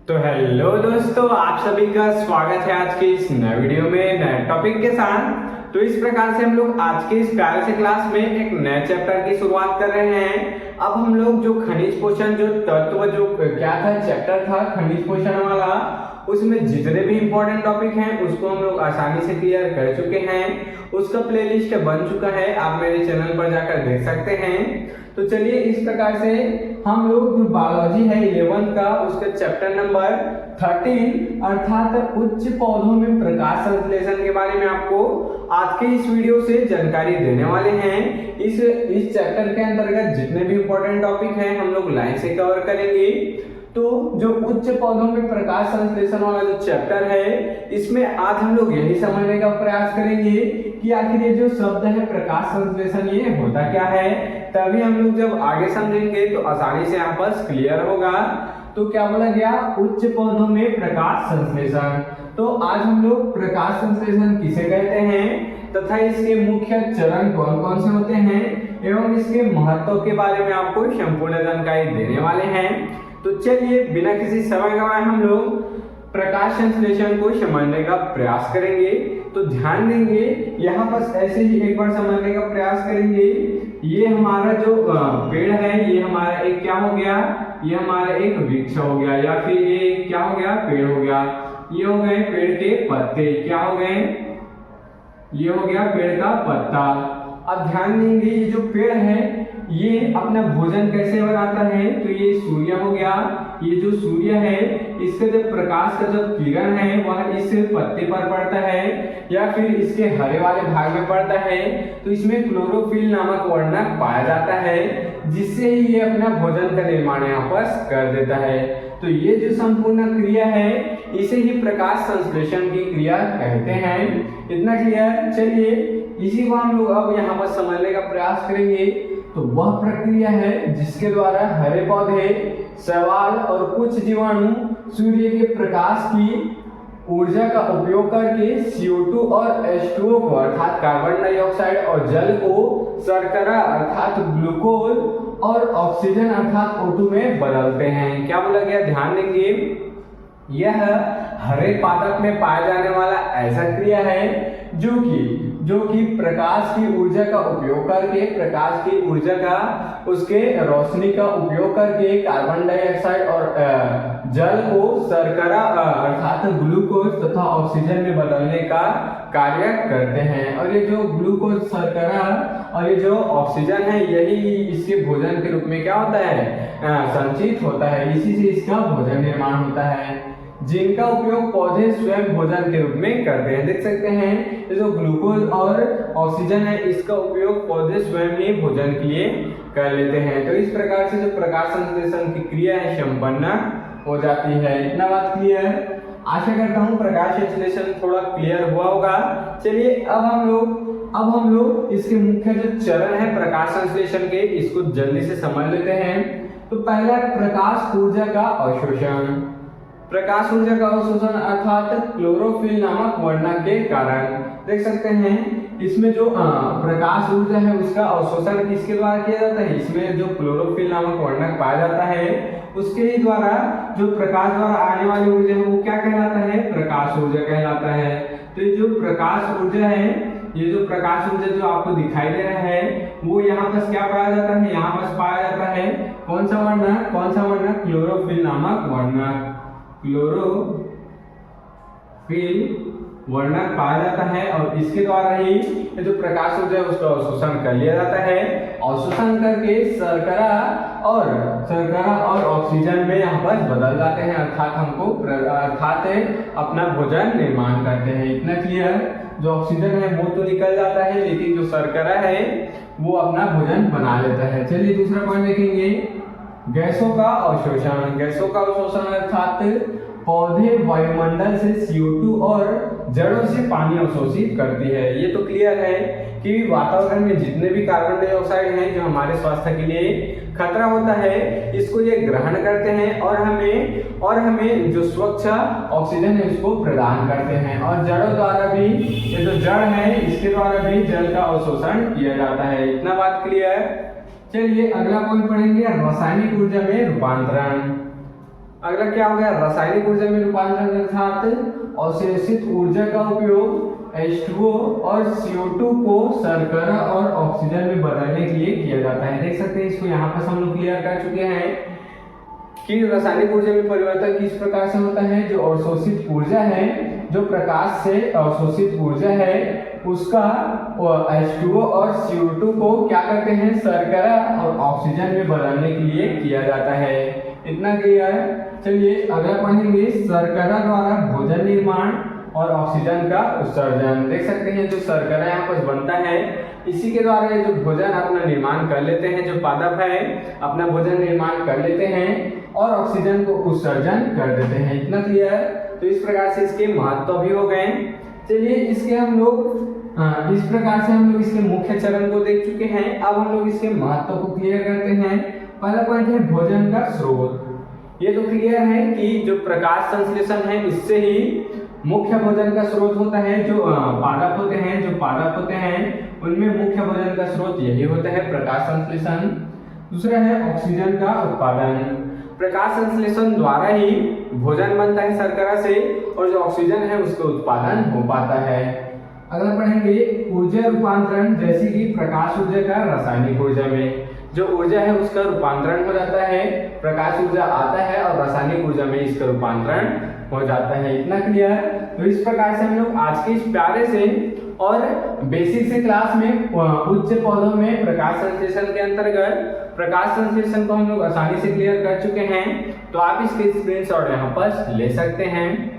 तो हेलो दोस्तों, आप सभी का स्वागत है आज के इस नए वीडियो में नए टॉपिक के साथ। तो इस प्रकार से हम लोग आज के इस प्यारे से क्लास में एक नए चैप्टर की शुरुआत कर रहे हैं। अब हम लोग जो खनिज पोषण जो तत्व जो क्या था चैप्टर था खनिज पोषण वाला, उसमें जितने भी इंपॉर्टेंट टॉपिक हैं उसको हम लोग आसानी से क्लियर कर चुके हैं। उसका प्लेलिस्ट बन चुका है, आप मेरे चैनल पर जाकर देख सकते हैं। तो चलिए इस प्रकार से हम लोग जो बायोलॉजी है 11 का उसके चैप्टर नंबर 13 अर्थात उच्च पौधों में प्रकाश संश्लेषण के बारे में आपको आज के इस वीडियो से जानकारी देने वाले हैं। इस चैप्टर के अंतर्गत जितने भी इंपॉर्टेंट टॉपिक हैं हम लोग लाइन से कवर करेंगे। तो जो उच्च पौधों में प्रकाश संश्लेषण वाला जो चैप्टर है, इसमें आज हम लोग यही समझने का प्रयास करेंगे कि आखिर ये जो शब्द है प्रकाश संश्लेषण ये होता क्या है। तभी हम लोग जब आगे समझेंगे तो आसानी से यहाँ पर क्लियर होगा। तो क्या बोला गया, उच्च पौधों में प्रकाश संश्लेषण। तो आज हम लोग प्रकाश संश्लेषण किसे कहते हैं तथा इसके मुख्य चरण कौन कौन से होते हैं एवं इसके महत्व के बारे में आपको संपूर्ण जानकारी देने वाले हैं। तो चलिए बिना किसी समय गवाए हम लोग प्रकाश संश्लेषण को समझने का प्रयास करेंगे। तो ध्यान देंगे यहाँ पर ऐसे ही एक बार समझने का प्रयास करेंगे। ये हमारा जो पेड़ है ये हमारा एक क्या हो गया, ये हमारा एक वृक्ष हो गया या फिर ये क्या हो गया, पेड़ हो गया। ये हो गए पेड़ के पत्ते, क्या हो गए, ये हो गया पेड़ का पत्ता। अब ध्यान देंगे ये जो पेड़ है ये अपना भोजन कैसे बनाता है, तो ये सूर्य हो गया। ये जो सूर्य है इसके जो प्रकाश का जो किरण है वह इस पत्ते पर पड़ता है या फिर इसके हरे वाले भाग में पड़ता है। तो इसमें क्लोरोफिल नामक वर्णक पाया जाता है जिससे ही ये अपना भोजन का निर्माण यहाँ पर कर देता है। तो ये जो संपूर्ण क्रिया है इसे ही प्रकाश संश्लेषण की क्रिया कहते हैं। इतना क्लियर। चलिए इसी को हम लोग अब यहाँ पर समझने का प्रयास करेंगे। तो वह प्रक्रिया है जिसके द्वारा हरे पौधे, शैवाल और कुछ जीवाणु सूर्य के प्रकाश की ऊर्जा का उपयोग करके CO2 और H2O को अर्थात कार्बन डाइऑक्साइड और जल को शर्करा अर्थात ग्लूकोज और ऑक्सीजन अर्थात O2 में बदलते हैं। क्या बोला गया, ध्यान देंगे। यह हरे पादप में पाया जाने वाला ऐसा क्रिया है जो कि प्रकाश की ऊर्जा का उपयोग करके प्रकाश की ऊर्जा का उसके रोशनी का उपयोग करके कार्बन डाइऑक्साइड और जल को शर्करा अर्थात ग्लूकोज तथा ऑक्सीजन में बदलने का कार्य करते हैं। और ये जो ग्लूकोज, शर्करा और ये जो ऑक्सीजन है यही इसके भोजन के रूप में क्या होता है, संचित होता है। इसी से इसका भोजन निर्माण होता है जिनका उपयोग पौधे स्वयं भोजन के रूप में करते हैं। देख सकते हैं ये जो ग्लूकोज और ऑक्सीजन है इसका उपयोग पौधे स्वयं ही भोजन के लिए कर लेते हैं। तो इस प्रकार से जो प्रकाश संश्लेषण की क्रिया है संपन्न हो जाती है। इतना बात क्लियर। आशा करता हूँ प्रकाश संश्लेषण थोड़ा क्लियर हुआ होगा। चलिए अब हम लोग इसके मुख्य जो चरण है प्रकाश संश्लेषण के इसको जल्दी से समझ लेते हैं। तो पहला प्रकाश ऊर्जा का अवशोषण। प्रकाश ऊर्जा का अवशोषण अर्थात क्लोरोफिल नामक वर्णक के कारण। देख सकते हैं इसमें जो प्रकाश ऊर्जा है उसका अवशोषण किसके द्वारा किया जाता है, इसमें जो क्लोरोफिल नामक वर्णक पाया जाता है उसके ही द्वारा जो प्रकाश द्वारा आने वाली ऊर्जा है वो क्या कहलाता है, प्रकाश ऊर्जा कहलाता है। तो ये जो प्रकाश ऊर्जा है, ये जो प्रकाश ऊर्जा जो आपको दिखाई दे रहा है वो यहाँ पर क्या पाया जाता है, यहाँ पर पाया जाता है कौन सा वर्णक, क्लोरोफिल नामक वर्णक। क्लोरोफिल वर्णक पाया जाता है और इसके द्वारा ही ये जो प्रकाश ऊर्जा है उसका अवशोषण कर लिया जाता है। अवशोषण करके शर्करा और ऑक्सीजन में यहाँ पर बदल जाते हैं अर्थात अपना भोजन निर्माण करते हैं। इतना क्लियर। जो ऑक्सीजन है वो तो निकल जाता है लेकिन जो शर्करा है वो अपना भोजन बना लेता है। चलिए दूसरा पॉइंट देखेंगे, गैसों का अवशोषण। गैसों का अवशोषण अर्थात पौधे वायुमंडल से CO2 और जड़ों से पानी अवशोषित करती है। ये तो क्लियर है कि वातावरण में जितने भी कार्बन डाइऑक्साइड हैं जो हमारे स्वास्थ्य के लिए खतरा होता है इसको ये ग्रहण करते हैं और हमें जो स्वच्छ ऑक्सीजन है उसको प्रदान करते हैं। और जड़ों द्वारा भी, ये जो जड़ है इसके द्वारा भी जल का अवशोषण किया जाता है। इतना बात क्लियर। चलिए अगला पॉइंट पढ़ेंगे, रासायनिक ऊर्जा में रूपांतरण। अगला क्या हो गया, रासायनिक ऊर्जा में रूपांतरण अर्थात अवशोषित ऊर्जा का उपयोग H2O और CO2 को शर्करा और ऑक्सीजन में बदलने के लिए किया जाता है। देख सकते हैं इसको यहाँ पर हम लोग क्लियर कर चुके हैं कि रासायनिक ऊर्जा में परिवर्तन किस प्रकार से होता है। जो अवशोषित ऊर्जा है, जो प्रकाश से अवशोषित ऊर्जा है, उसका H2O और CO2 को क्या करते हैं, शर्करा और ऑक्सीजन में बदलने के लिए किया जाता है। इतना क्लियर है। चलिए अगला पढ़ेंगे, शर्करा द्वारा भोजन निर्माण और ऑक्सीजन का उत्सर्जन। देख सकते हैं जो शर्करा यहाँ पर बनता है, इसी के द्वारा ये जो भोजन अपना निर्माण कर लेते हैं, जो पादप है अपना भोजन निर्माण कर लेते हैं और ऑक्सीजन को उत्सर्जन कर देते हैं। इतना क्लियर है। तो इस प्रकार से इसके महत्व भी हो गए। चलिए इसके हम लोग इस प्रकार से हम लोग इसके मुख्य चरण को देख चुके हैं। अब हम लोग इसके महत्व को क्लियर करते हैं। पहला पॉइंट है भोजन का स्रोत। ये तो क्लियर है कि जो प्रकाश संश्लेषण है इससे ही मुख्य भोजन का स्रोत होता है। जो पादप होते हैं उनमें मुख्य भोजन का स्रोत यही होता है, प्रकाश संश्लेषण। दूसरा है ऑक्सीजन का उत्पादन। प्रकाश संश्लेषण द्वारा ही भोजन बनता है शर्करा से और जो ऑक्सीजन है उसका उत्पादन हो पाता है। अगला पढ़ेंगे ऊर्जा रूपांतरण, जैसे कि प्रकाश ऊर्जा का रासायनिक ऊर्जा में जो ऊर्जा है उसका रूपांतरण हो जाता है। प्रकाश ऊर्जा आता है और रासायनिक ऊर्जा में इसका रूपांतरण हो जाता है। इतना क्लियर है। तो इस प्रकार से हम लोग आज के इस प्यारे से और बेसिक से क्लास में उच्च पौधों में प्रकाश संश्लेषण के अंतर्गत प्रकाश संश्लेषण को हम लोग आसानी से क्लियर कर चुके हैं। तो आप इसके स्क्रीनशॉट यहाँ पर ले सकते हैं।